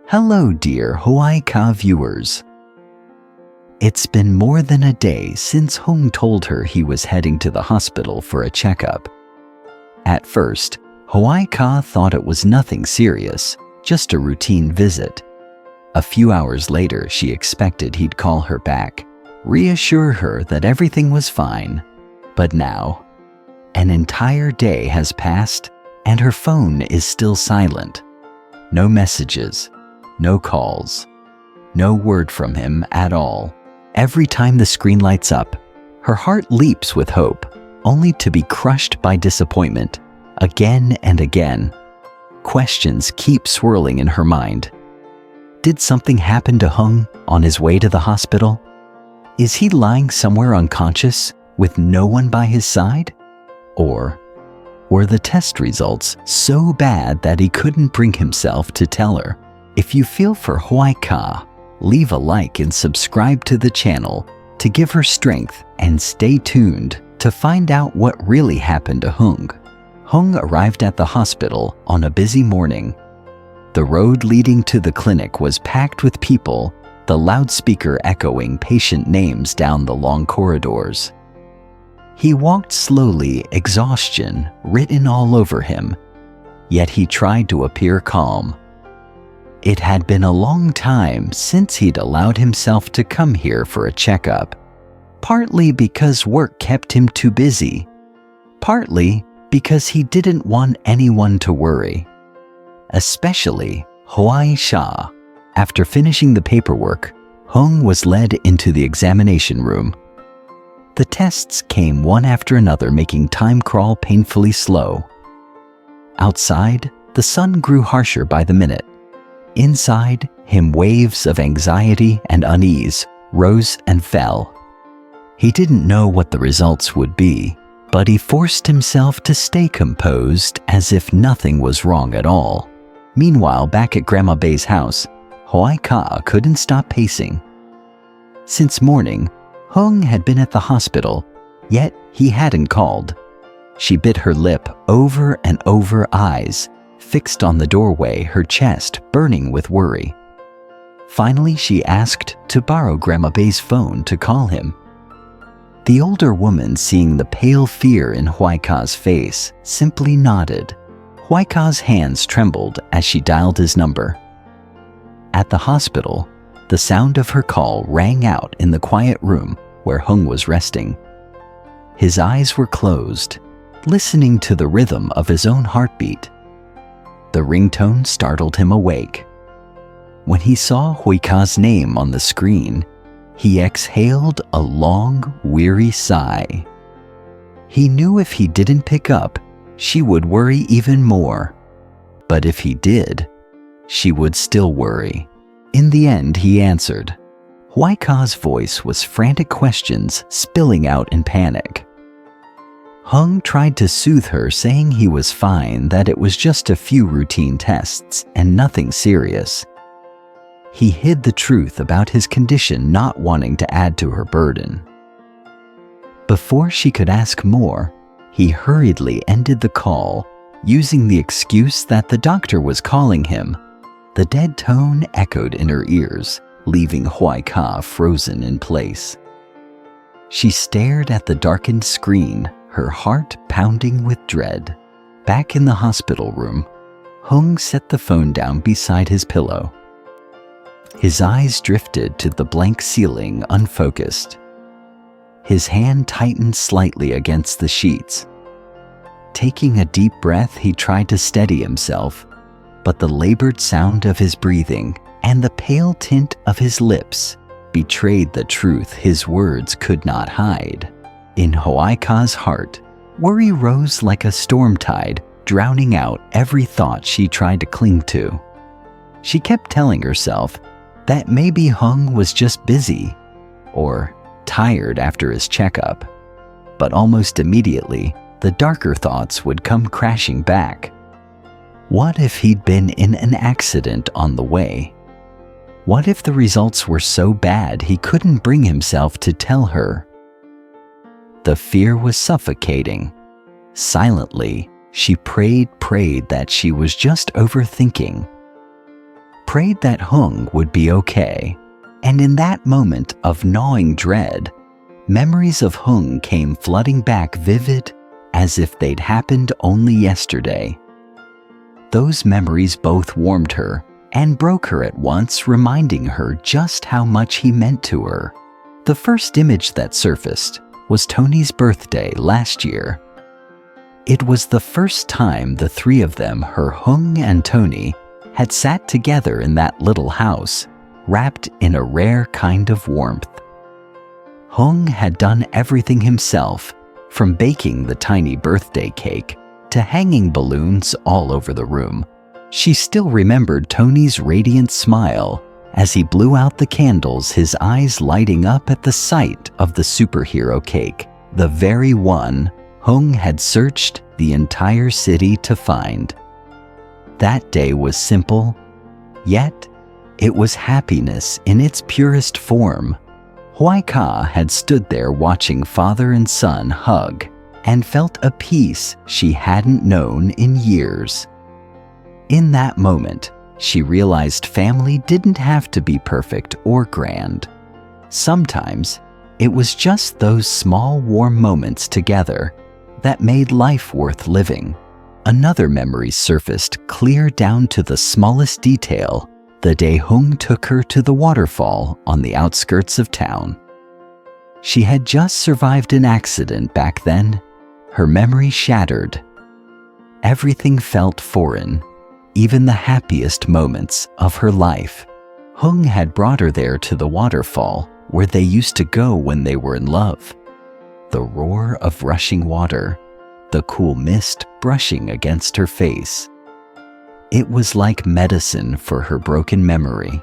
Hello, dear Hoai Ka viewers. It's been more than a day since Hùng told her he was heading to the hospital for a checkup. At first, Hoai Ka thought it was nothing serious, just a routine visit. A few hours later, she expected he'd call her back, reassure her that everything was fine. But now, an entire day has passed and her phone is still silent. No messages, no calls, no word from him at all. Every time the screen lights up, her heart leaps with hope, only to be crushed by disappointment, again and again. Questions keep swirling in her mind. Did something happen to Hùng on his way to the hospital? Is he lying somewhere unconscious with no one by his side? Or were the test results so bad that he couldn't bring himself to tell her? If you feel for Hoai Ka, leave a like and subscribe to the channel to give her strength, and stay tuned to find out what really happened to Hùng. Hùng arrived at the hospital on a busy morning. The road leading to the clinic was packed with people, the loudspeaker echoing patient names down the long corridors. He walked slowly, exhaustion written all over him, yet he tried to appear calm. It had been a long time since he'd allowed himself to come here for a checkup, partly because work kept him too busy, partly because he didn't want anyone to worry, especially Hoai Ka. After finishing the paperwork, Hùng was led into the examination room. The tests came one after another, making time crawl painfully slow. Outside, the sun grew harsher by the minute. Inside him, waves of anxiety and unease rose and fell. He didn't know what the results would be, but he forced himself to stay composed as if nothing was wrong at all. Meanwhile, back at Grandma Bay's house, Hoai Ka couldn't stop pacing. Since morning, Hùng had been at the hospital, yet he hadn't called. She bit her lip over and over, eyes fixed on the doorway, her chest burning with worry. Finally, she asked to borrow Grandma Bay's phone to call him. The older woman, seeing the pale fear in Hoai Ka's face, simply nodded. Hoai Ka's hands trembled as she dialed his number. At the hospital, the sound of her call rang out in the quiet room where Hùng was resting. His eyes were closed, listening to the rhythm of his own heartbeat. The ringtone startled him awake. When he saw Hoai Ka's name on the screen, he exhaled a long, weary sigh. He knew if he didn't pick up, she would worry even more. But if he did, she would still worry. In the end, he answered. Hoai Ka's voice was frantic questions spilling out in panic. Hùng tried to soothe her, saying he was fine, that it was just a few routine tests and nothing serious. He hid the truth about his condition, not wanting to add to her burden. Before she could ask more, he hurriedly ended the call, using the excuse that the doctor was calling him. The dead tone echoed in her ears, leaving Hoai Ka frozen in place. She stared at the darkened screen, her heart pounding with dread. Back in the hospital room, Hùng set the phone down beside his pillow. His eyes drifted to the blank ceiling, unfocused. His hand tightened slightly against the sheets. Taking a deep breath, he tried to steady himself, but the labored sound of his breathing and the pale tint of his lips betrayed the truth his words could not hide. In Hoai Ka's heart, worry rose like a storm tide, drowning out every thought she tried to cling to. She kept telling herself that maybe Hùng was just busy or tired after his checkup. But almost immediately, the darker thoughts would come crashing back. What if he'd been in an accident on the way? What if the results were so bad he couldn't bring himself to tell her? The fear was suffocating. Silently, she prayed that she was just overthinking. prayed that Hùng would be okay. And in that moment of gnawing dread, memories of Hùng came flooding back vivid as if they'd happened only yesterday. Those memories both warmed her and broke her at once, reminding her just how much he meant to her. The first image that surfaced was Tony's birthday last year. It was the first time the three of them, her Hùng and Tony, had sat together in that little house, wrapped in a rare kind of warmth. Hùng had done everything himself, from baking the tiny birthday cake to hanging balloons all over the room. She still remembered Tony's radiant smile as he blew out the candles, his eyes lighting up at the sight of the superhero cake, the very one Hùng had searched the entire city to find. That day was simple, yet it was happiness in its purest form. Hoài Ca had stood there watching father and son hug and felt a peace she hadn't known in years. In that moment, she realized family didn't have to be perfect or grand. Sometimes, it was just those small warm moments together that made life worth living. Another memory surfaced, clear down to the smallest detail, the day Hùng took her to the waterfall on the outskirts of town. She had just survived an accident back then, her memory shattered. Everything felt foreign, even the happiest moments of her life. Hùng had brought her there to the waterfall where they used to go when they were in love. The roar of rushing water, the cool mist brushing against her face. It was like medicine for her broken memory.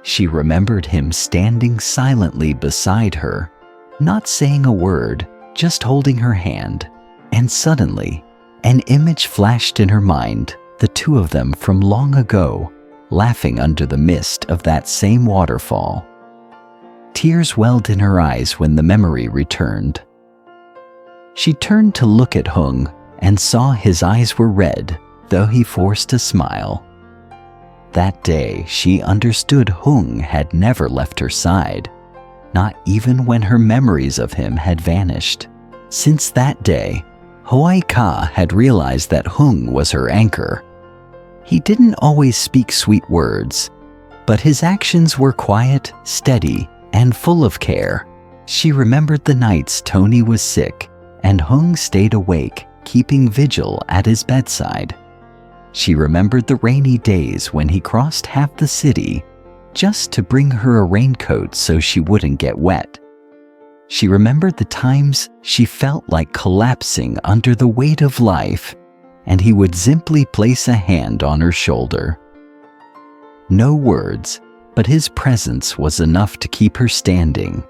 She remembered him standing silently beside her, not saying a word, just holding her hand. And suddenly, an image flashed in her mind, the two of them from long ago, laughing under the mist of that same waterfall. Tears welled in her eyes when the memory returned. She turned to look at Hùng and saw his eyes were red, though he forced a smile. That day, she understood Hùng had never left her side, not even when her memories of him had vanished. Since that day, Hoài Ca had realized that Hùng was her anchor. He didn't always speak sweet words, but his actions were quiet, steady, and full of care. She remembered the nights Tony was sick, and Hùng stayed awake, keeping vigil at his bedside. She remembered the rainy days when he crossed half the city just to bring her a raincoat so she wouldn't get wet. She remembered the times she felt like collapsing under the weight of life, and he would simply place a hand on her shoulder. No words, but his presence was enough to keep her standing.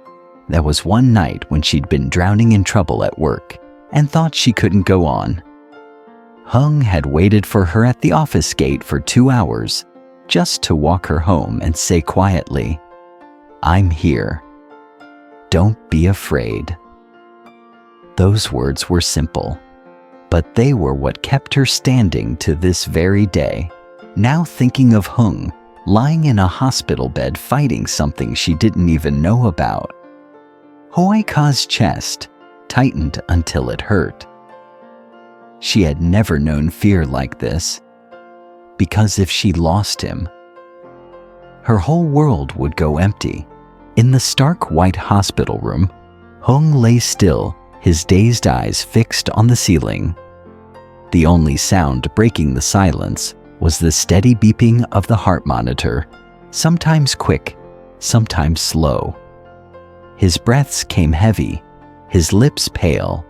There was one night when she'd been drowning in trouble at work and thought she couldn't go on. Hùng had waited for her at the office gate for 2 hours just to walk her home and say quietly, "I'm here. Don't be afraid." Those words were simple, but they were what kept her standing to this very day. Now thinking of Hùng, lying in a hospital bed fighting something she didn't even know about. Hoài Ca's chest tightened until it hurt. She had never known fear like this, because if she lost him, her whole world would go empty. In the stark white hospital room, Hùng lay still, his dazed eyes fixed on the ceiling. The only sound breaking the silence was the steady beeping of the heart monitor, sometimes quick, sometimes slow. His breaths came heavy, his lips pale,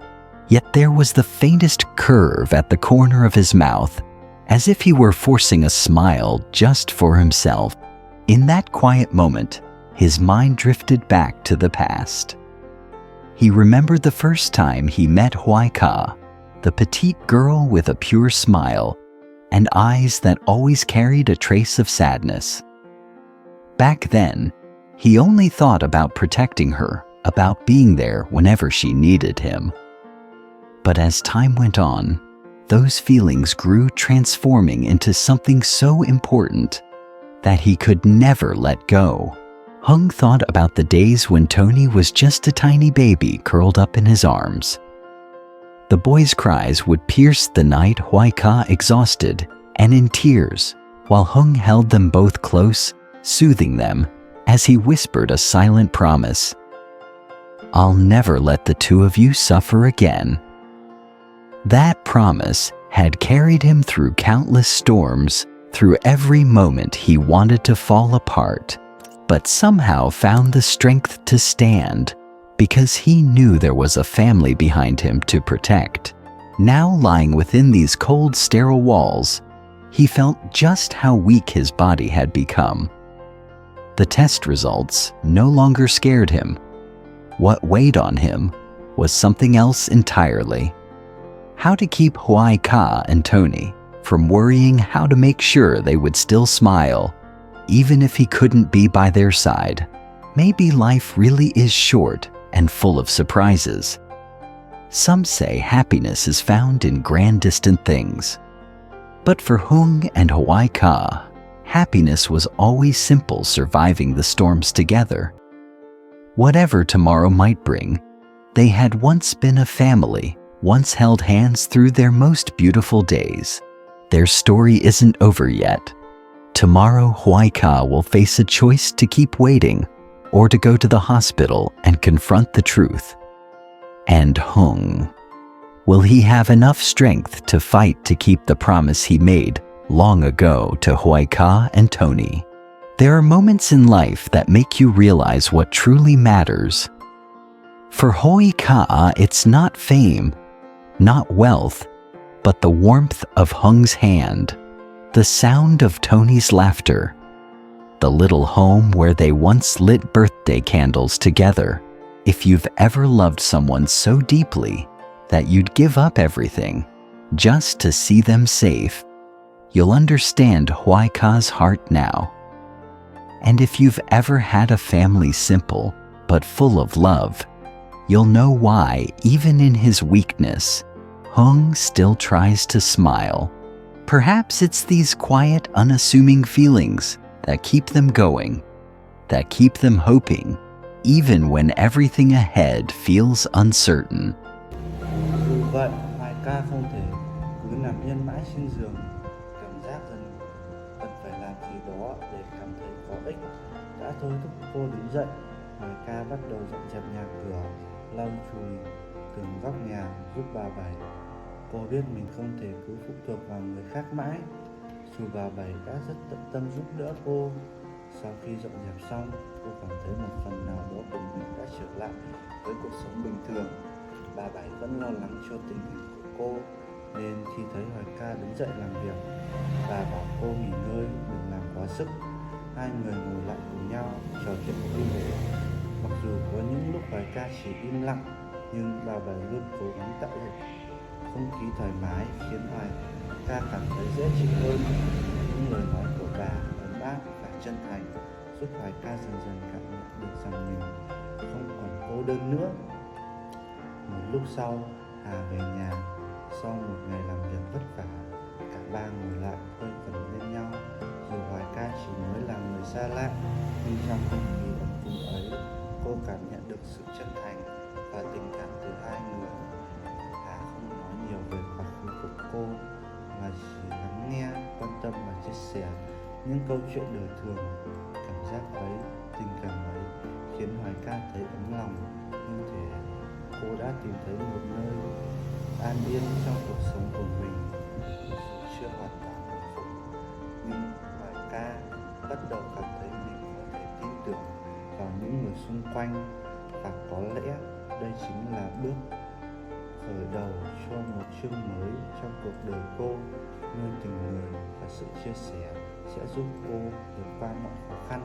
yet there was the faintest curve at the corner of his mouth, as if he were forcing a smile just for himself. In that quiet moment, his mind drifted back to the past. He remembered the first time he met Hoài Ca, the petite girl with a pure smile and eyes that always carried a trace of sadness. Back then, he only thought about protecting her, about being there whenever she needed him. But as time went on, those feelings grew, transforming into something so important. that he could never let go. Hùng thought about the days when Tony was just a tiny baby curled up in his arms. The boy's cries would pierce the night, Hoài Ca exhausted and in tears, while Hùng held them both close, soothing them as he whispered a silent promise. "I'll never let the two of you suffer again." That promise had carried him through countless storms, through every moment he wanted to fall apart, but somehow found the strength to stand, because he knew there was a family behind him to protect. Now lying within these cold, sterile walls, he felt just how weak his body had become. The test results no longer scared him. What weighed on him was something else entirely. How to keep Hoài Ca and Tony from worrying how to make sure they would still smile, even if he couldn't be by their side. Maybe life really is short and full of surprises. Some say happiness is found in grand distant things. But for Hùng and Hoài Ca, happiness was always simple, surviving the storms together. Whatever tomorrow might bring, they had once been a family, once held hands through their most beautiful days. Their story isn't over yet. Tomorrow, Hoài Ca will face a choice to keep waiting or to go to the hospital and confront the truth. And Hùng, will he have enough strength to fight to keep the promise he made long ago to Hoài Ca and Tony? There are moments in life that make you realize what truly matters. For Hoài Ca, it's not fame, not wealth, but the warmth of Hùng hand, the sound of Tony's laughter, the little home where they once lit birthday candles together. If you've ever loved someone so deeply that you'd give up everything just to see them safe, you'll understand Hoài Ca's heart now. And if you've ever had a family simple but full of love, you'll know why, even in his weakness, Hùng still tries to smile. Perhaps it's these quiet, unassuming feelings that keep them going, that keep them hoping, even when everything ahead feels uncertain. Dù vậy, Hoài Ca không thể cứ nằm yên mãi trên giường, cảm giác dần cần phải làm gì đó để cảm thấy có ích đã thôi thúc cô đứng dậy. Hoài Ca bắt đầu dọn dẹp nhà cửa, lau chùi từng góc nhà giúp bà Bảy. Cô biết mình không thể cứ phụ thuộc vào người khác mãi, dù bà Bảy đã rất tận tâm giúp đỡ cô. Sau khi dọn dẹp xong, cô cảm thấy một phần nào đó của mình đã trở lại với cuộc sống bình thường. Bà Bảy vẫn lo lắng cho tình hình của cô, nên khi thấy Hoài Ca đứng dậy làm việc, bà bảo cô nghỉ ngơi, đừng làm quá sức. Hai người ngồi lại cùng nhau trò chuyện vui vẻ. Mặc dù có những lúc Hoài Ca chỉ im lặng, nhưng bà Bảy luôn cố gắng tạo dựng không khí thoải mái, khiến Hoài Ca cảm thấy dễ chịu hơn. Những lời nói của bà ấm áp và chân thành giúp Hoài Ca dần dần cảm nhận được rằng mình không còn cô đơn nữa. Một lúc sau, Hà về nhà. Sau một ngày làm việc vất vả, cả ba ngồi lại hơi gần bên nhau. Dù Hoài Ca chỉ mới là người xa lạ, nhưng trong không khí ấm cúng ấy, cô cảm nhận được sự chân thành và tình cảm từ hai người. Hà không nói nhiều về quá khứ của cô, mà chỉ lắng nghe, quan tâm và chia sẻ những câu chuyện đời thường. Cảm giác ấy, tình cảm ấy khiến Hoài Ca thấy ấm lòng, như thể cô đã tìm thấy một nơi an yên trong cuộc sống của mình. Dù chưa hoàn toàn hạnh phúc, nhưng Hoài Ca bắt đầu cảm thấy mình có thể tin tưởng vào những người xung quanh, và có lẽ đây chính là bước khởi đầu cho một chương mới trong cuộc đời cô, nơi tình người và sự chia sẻ sẽ giúp cô vượt qua mọi khó khăn.